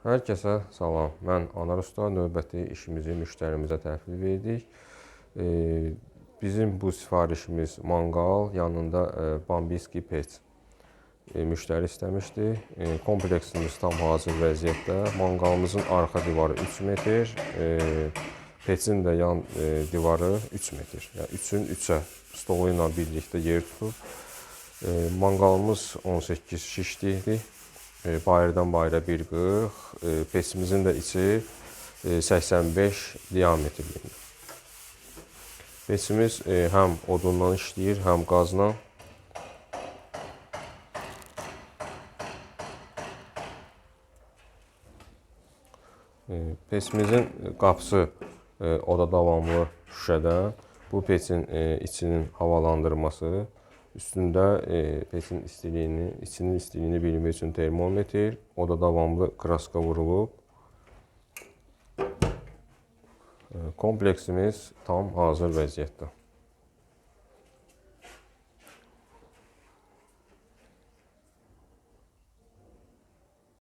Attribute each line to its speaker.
Speaker 1: Hər kəsə salam. Mən Anar Usta. Növbəti işimizi müştərimizə təhvil verdik. Bizim bu sifarişimiz manqal, yanında bambiski pec. Müştəri istəmişdi. Kompleksimiz tam hazır vəziyyətdə. Manqalımızın arxa divarı 3 metr, pecin də yan divarı 3 metr. Yəni 3-ün 3-ə stolu ilə birlikdə yer tutub. Manqalımız 18 şişlikdir. Bayırdan bayıra 1.40, peçimizin də içi 85 diametrlidir. Peçimiz həm odundan işləyir, həm qazla. Peçimizin qapısı oda davamlı şüşədən. Bu peçin içinin havalandırması. Üstündə peçin içinin istiliyini bilmək üçün termometr, oda davamlı kraska vurulub. Kompleksimiz tam hazır vəziyyətdə.